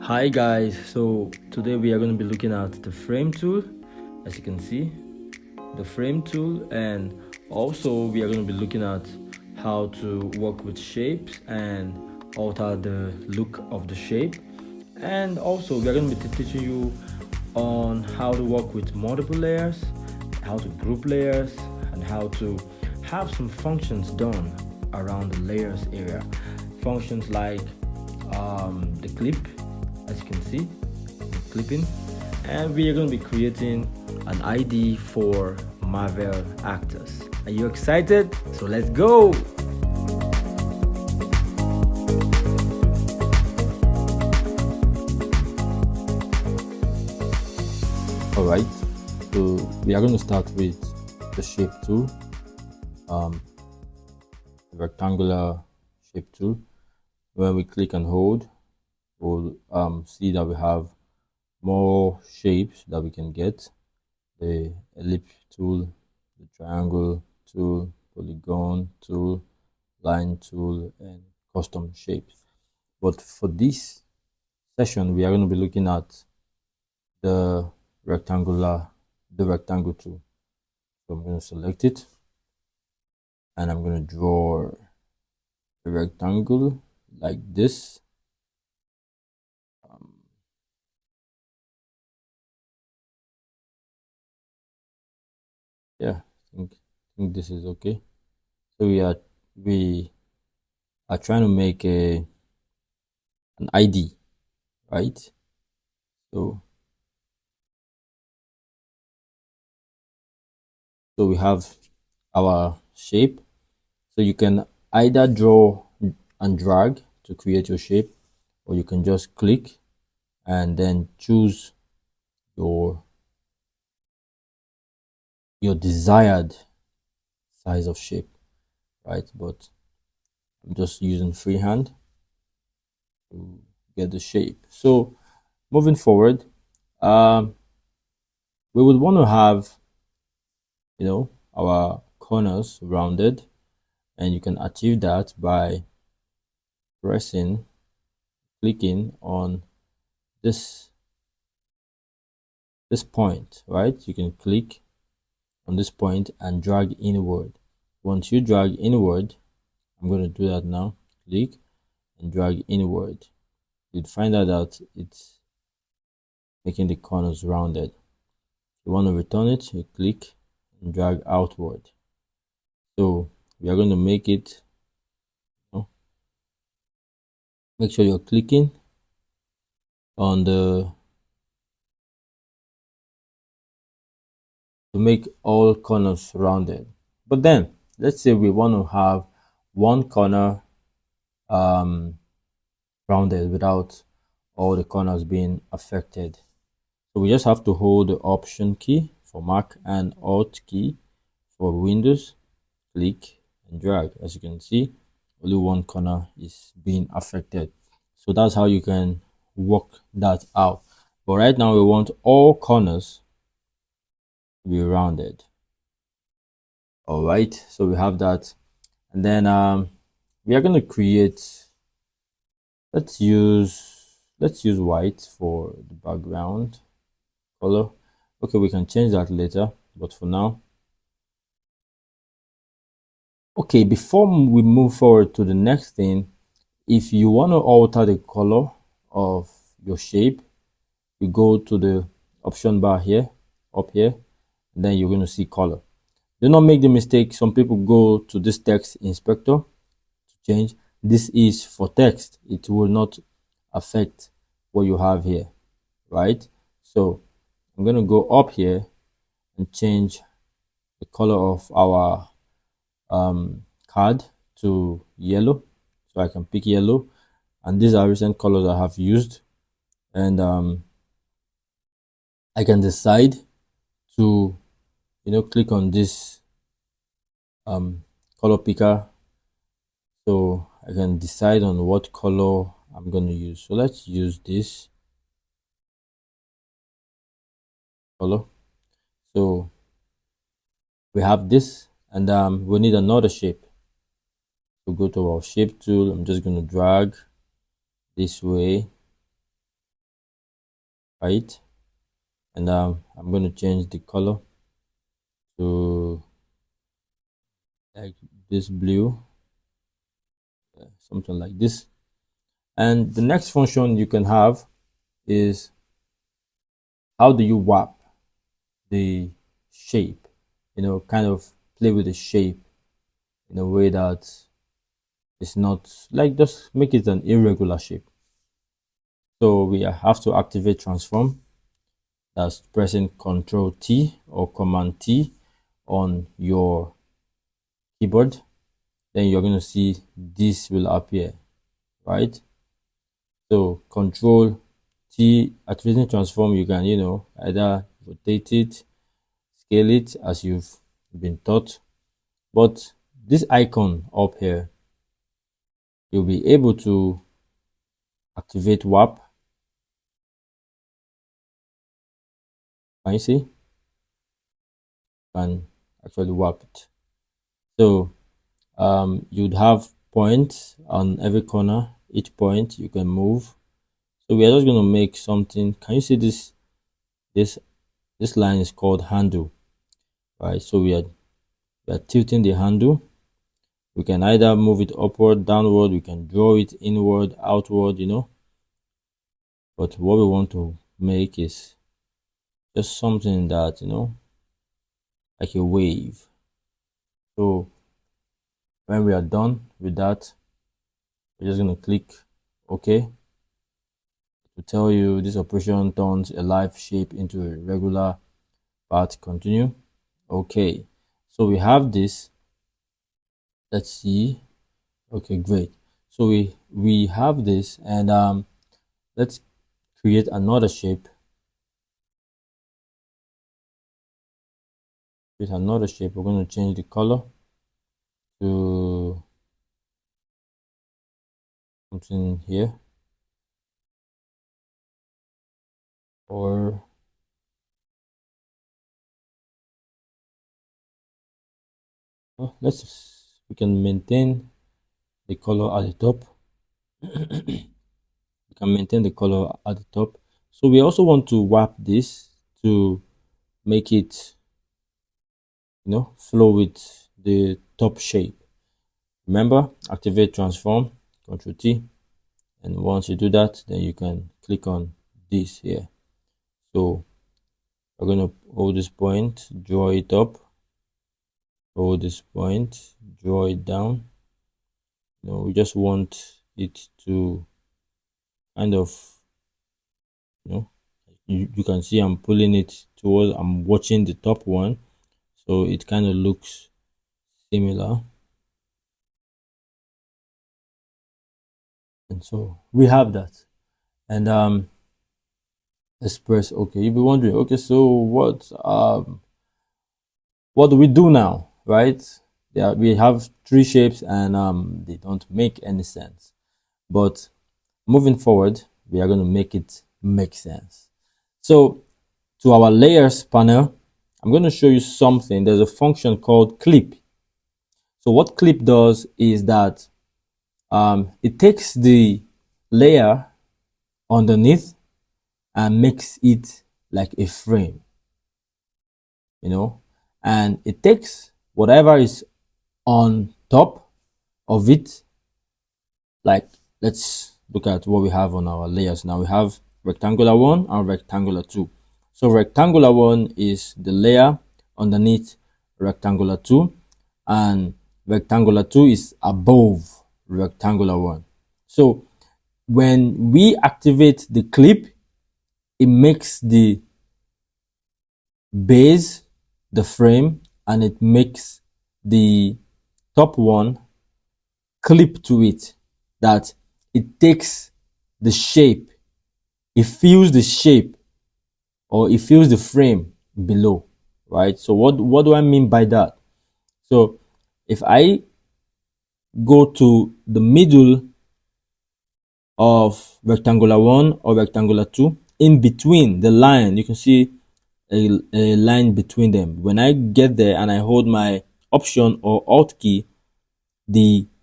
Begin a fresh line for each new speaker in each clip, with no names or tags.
Hi guys, so today we are going to be looking at the frame tool. As you can see, the frame tool, and also we are going to be looking at how to work with shapes and alter the look of the shape. And also we are going to be teaching you on how to work with multiple layers, how to group layers, and how to have some functions done around the layers area. Functions like the clip, as you can see, clipping, and we are going to be creating an ID for Marvel actors. Are you excited? So let's go. All right, so we are going to start with the shape tool, the rectangular shape tool. When we click and hold, we'll see that we have more shapes that we can get: the ellipse tool, the triangle tool, polygon tool, line tool, and custom shapes. But for this session, we are going to be looking at the rectangle tool. So I'm going to select it, and I'm going to draw a rectangle like this. Yeah, I think this is okay. So we are trying to make an ID, right? So we have our shape. So you can either draw and drag to create your shape, or you can just click and then choose your desired size of shape, right? But I'm just using freehand to get the shape. So moving forward, we would want to have, our corners rounded, and you can achieve that by clicking on this point, right? You can click on this point and drag inward. Once you drag inward, I'm going to do that now. Click and drag inward. You'd find out that it's making the corners rounded. If you want to return it, you click and drag outward. So we are going to make it, make sure you're clicking on to make all corners rounded. But then let's say we want to have one corner rounded without all the corners being affected. So we just have to hold the Option key for Mac and Alt key for Windows, click and drag. As you can see, only one corner is being affected. So that's how you can work that out. But right now we want all corners to be rounded. All right, so we have that, and then we are going to create, let's use white for the background color. Okay, we can change that later, but for now, okay, before we move forward to the next thing, if you want to alter the color of your shape, you go to the option bar here, up here, and then you're going to see color. Do not make the mistake. Some people go to this text inspector to change. This is for text. It will not affect what you have here, right? So I'm going to go up here and change the color of our card to yellow. So I can pick yellow, and these are recent colors I have used, and I can decide to click on this color picker, so I can decide on what color I'm going to use. So let's use this color. So we have this, and we need another shape. So go to our shape tool. I'm just going to drag this way, right? And I'm going to change the color to like this blue, something like this. And the next function you can have is how do you warp the shape, kind of play with the shape in a way that it's not like, just make it an irregular shape. So we have to activate transform. That's pressing Control T or Command T on your keyboard. Then you're going to see this will appear, right? So Control T, activating transform, you can, either rotate it, scale it as you've been taught. But this icon up here, you'll be able to activate warp. Can you see? Can actually warp it. So you'd have points on every corner. Each point you can move. So we are just going to make something. Can you see this? This line is called handle, right? So we are tilting the handle. We can either move it upward, downward. We can draw it inward, outward, But what we want to make is just something that, like a wave. So when we are done with that, we're just going to click OK to tell you this operation turns a live shape into a regular path. Continue. Okay, so we have this. Let's see. Okay, great. So we have this, and let's create another shape. Create another shape. We're going to change the color to something here, or we can maintain the color at the top. We can maintain the color at the top. So we also want to warp this to make it, flow with the top shape. Remember, activate transform, Ctrl T, and once you do that, then you can click on this here. So we're going to hold this point, draw it up, hold this point, draw it down. We just want it to kind of, you can see I'm pulling it towards, I'm watching the top one, so it kind of looks similar. And so we have that. And let's press OK. You'll be wondering, okay, so what do we do now, right? Yeah, we have three shapes and they don't make any sense. But moving forward, we are going to make it make sense. So to our layers panel, I'm going to show you something. There's a function called clip. So what clip does is that it takes the layer underneath and makes it like a frame, and it takes whatever is on top of it. Like, let's look at what we have on our layers now. We have rectangular 1 and rectangular 2. So rectangular 1 is the layer underneath rectangular 2, and rectangular 2 is above rectangular 1. So when we activate the clip, it makes the base the frame, and it makes the top one clip to it, that it takes the shape, it feels the shape, or it feels the frame below, right? So what do I mean by that? So if I go to the middle of rectangular 1 or rectangular 2, in between the line, you can see a line between them. When I get there and I hold my Option or Alt key,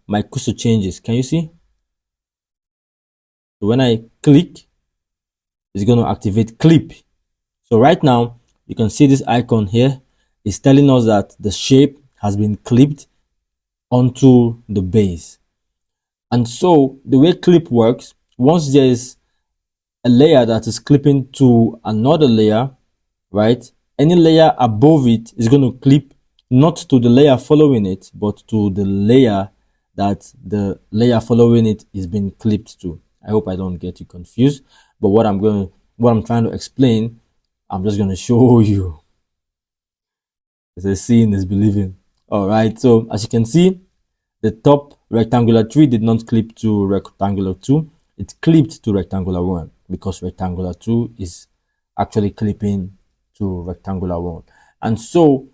my cursor changes. Can you see? So when I click, is going to activate clip. So right now, you can see this icon here is telling us that the shape has been clipped onto the base. And so the way clip works, once there is a layer that is clipping to another layer, right? Any layer above it is going to clip not to the layer following it, but to the layer that the layer following it is being clipped to. I hope I don't get you confused, but what I'm trying to explain, I'm just going to show you. As a seeing is believing. All right. So as you can see, the top rectangular 3 did not clip to rectangular 2. It clipped to rectangular 1 because rectangular 2 is actually clipping to rectangular 1. And so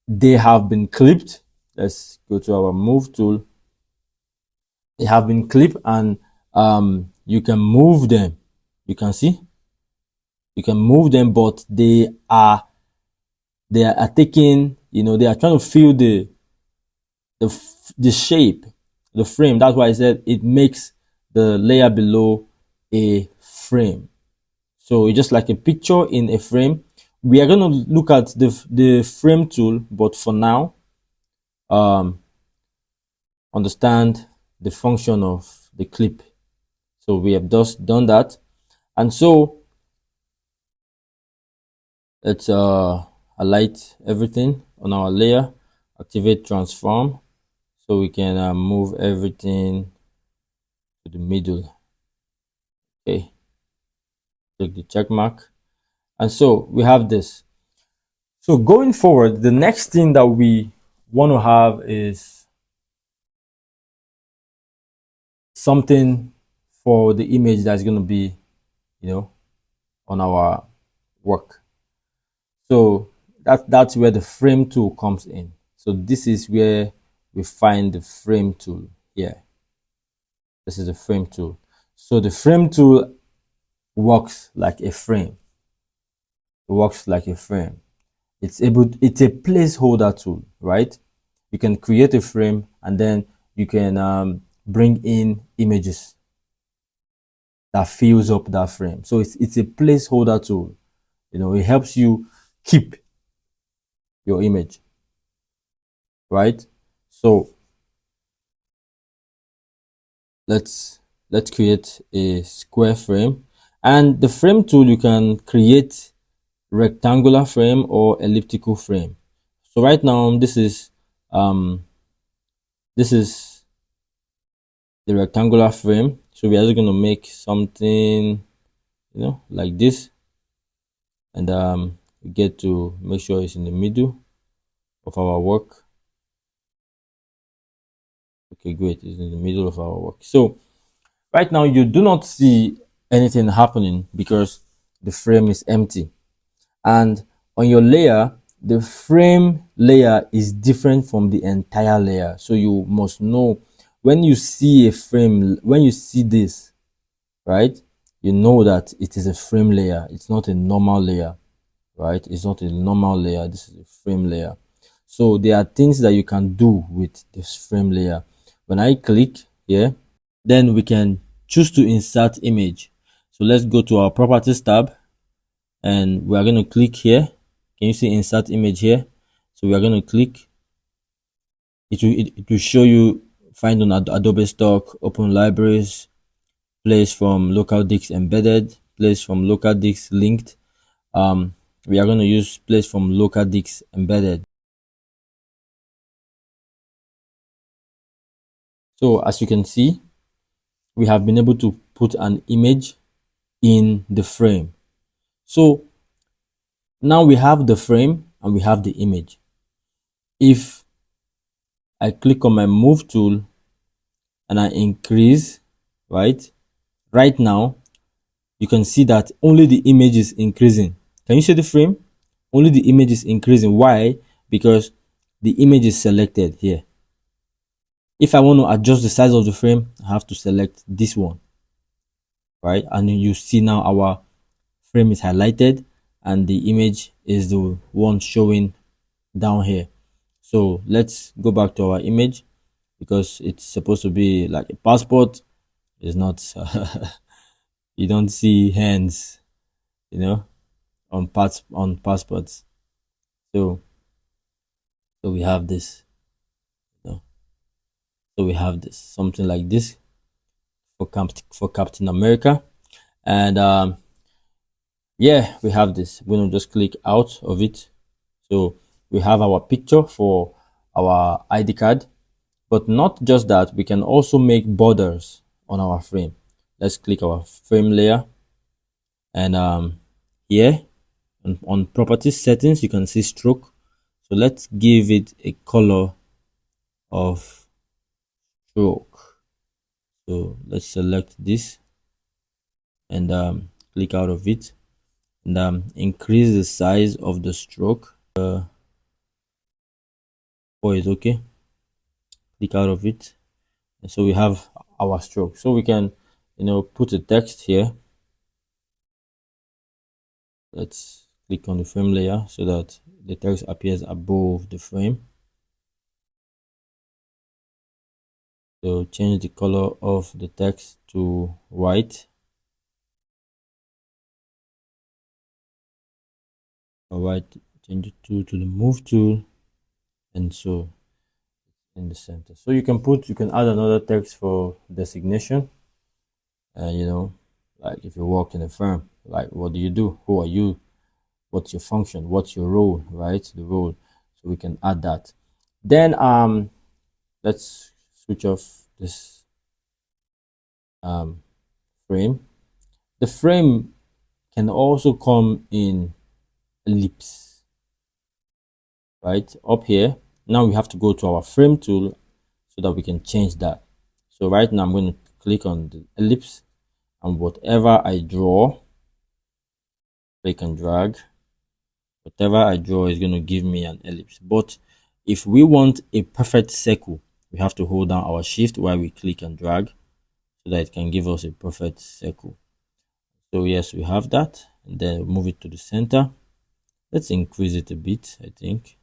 they have been clipped. Let's go to our move tool. They have been clipped, and you can move them. You can see you can move them, but they are taking, they are trying to fill the shape, the frame. That's why I said it makes the layer below a frame. So it's just like a picture in a frame. We are going to look at the frame tool, but for now, understand the function of the clip. So we have just done that, and so let's highlight everything on our layer, activate transform, so we can move everything to the middle. Okay, click the check mark, and so we have this. So going forward, the next thing that we want to have is something for the image that's going to be, on our work. So that's where the frame tool comes in. So this is where we find the frame tool here. This is the frame tool. So the frame tool works like a frame. It works like a frame. It's a placeholder tool, right? You can create a frame and then you can bring in images that fills up that frame. So it's a placeholder tool. It helps you keep your image, right? So let's create a square frame, and the frame tool, you can create rectangular frame or elliptical frame. So right now this is the rectangular frame. So we are just going to make something like this, and we get to make sure it's in the middle of our work. Okay, great, it's in the middle of our work. So right now you do not see anything happening because the frame is empty, and on your layer, the frame layer is different from the entire layer. So you must know, when you see a frame, when you see this, right, you know that it is a frame layer. It's not a normal layer, right? It's not a normal layer. This is a frame layer. So there are things that you can do with this frame layer. When I click here, then we can choose to insert image. So let's go to our properties tab, and we are going to click here. Can you see insert image here? So we are going to click. It will show you find on Adobe Stock, open libraries, place from local disks embedded, place from local disks linked. We are going to use place from local disks embedded. So as you can see, we have been able to put an image in the frame. So now we have the frame and we have the image. If I click on my move tool and I increase, right now, you can see that only the image is increasing. Can you see the frame? Only the image is increasing. Why? Because the image is selected here. If I want to adjust the size of the frame, I have to select this one, right? And you see now our frame is highlighted and the image is the one showing down here. So let's go back to our image, because it's supposed to be like a passport. It's not you don't see hands you know, on parts on passports. So so we have this, you know, so we have this something like this for Captain America, and yeah, we have this. We're gonna just click out of it. So we have our picture for our ID card, but not just that, we can also make borders on our frame. Let's click our frame layer, and here on properties settings, you can see stroke. So let's give it a color of stroke. So let's select this and click out of it, and increase the size of the stroke. 4 is okay. Click out of it, and so we have our stroke. So we can, put a text here. Let's click on the frame layer so that the text appears above the frame. So change the color of the text to white. Alright, change it to the move tool, and so in the center. So you can add another text for designation, and like if you work in a firm, like what do you do, who are you, what's your function, what's your role, right? The role. So we can add that. Then let's switch off this frame. The frame can also come in ellipse, right? Up here, now we have to go to our frame tool so that we can change that. So right now I'm going to click on the ellipse, and whatever I draw, click and drag, whatever I draw is going to give me an ellipse. But if we want a perfect circle, we have to hold down our shift while we click and drag so that it can give us a perfect circle. So yes, we have that, and then move it to the center. Let's increase it a bit, I think.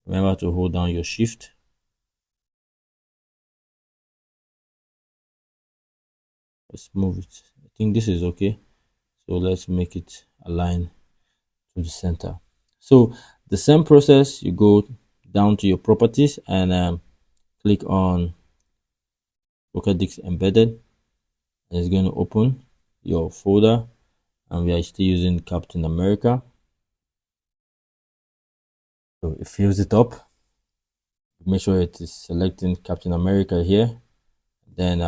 Remember to hold down your shift. Let's move it. I think this is okay. So let's make it align to the center. So the same process, you go down to your properties and click on Disk Embedded, and it's going to open your folder, and we are still using Captain America. So it fills it up. Make sure it is selecting Captain America here. Then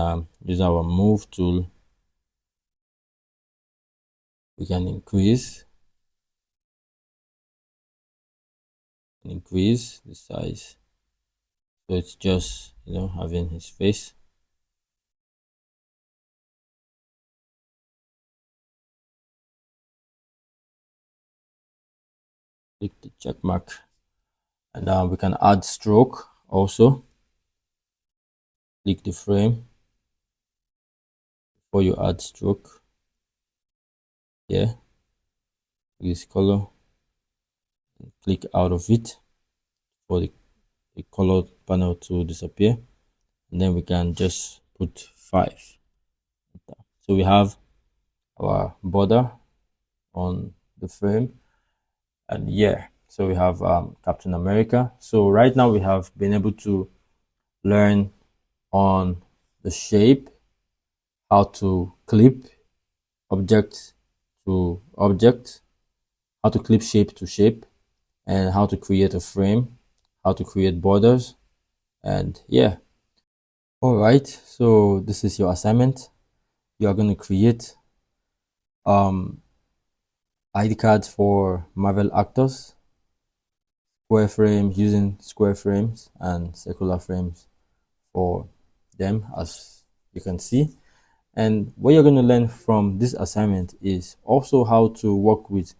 use our move tool. We can increase the size, so it's just having his face. Click the check mark, and we can add stroke also. Click the frame before you add stroke. Yeah, this color, click out of it for the color panel to disappear, and then we can just put 5. So we have our border on the frame, and yeah, so we have Captain America. So right now we have been able to learn on the shape, how to clip object to object, how to clip shape to shape, and how to create a frame, how to create borders, and yeah. All right, so this is your assignment. You are going to create ID cards for Marvel actors, square frames, using square frames and circular frames for them, as you can see. And what you're going to learn from this assignment is also how to work with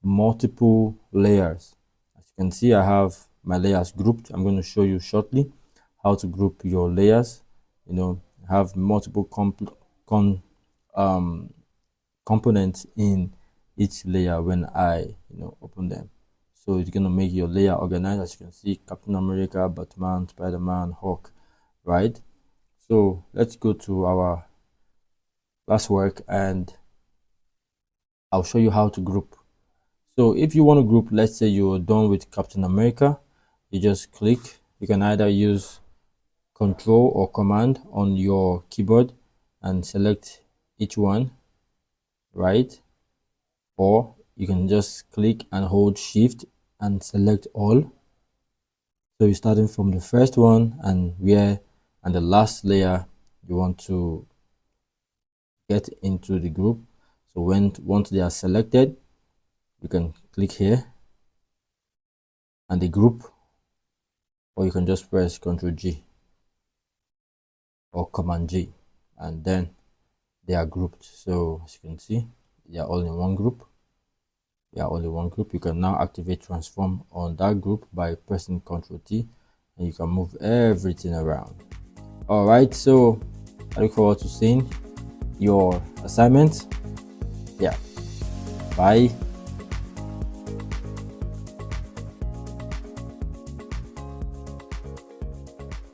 multiple layers. As you can see, I have my layers grouped. I'm going to show you shortly how to group your layers. Have multiple components in each layer when I open them. So it's going to make your layer organized. As you can see, Captain America, Batman, Spider-Man, Hulk, right? So let's go to our last work and I'll show you how to group. So if you want to group, let's say you're done with Captain America, you just click. You can either use Control or Command on your keyboard and select each one, right? Or you can just click and hold Shift and select all. So you're starting from the first one and the last layer you want to get into the group. So once they are selected, you can click here and the group, or you can just press Ctrl G or Command G, and then they are grouped. So as you can see, they are all in one group. They are all in one group. You can now activate transform on that group by pressing Ctrl T, and you can move everything around. All right, so I look forward to seeing your assignment. Yeah, bye.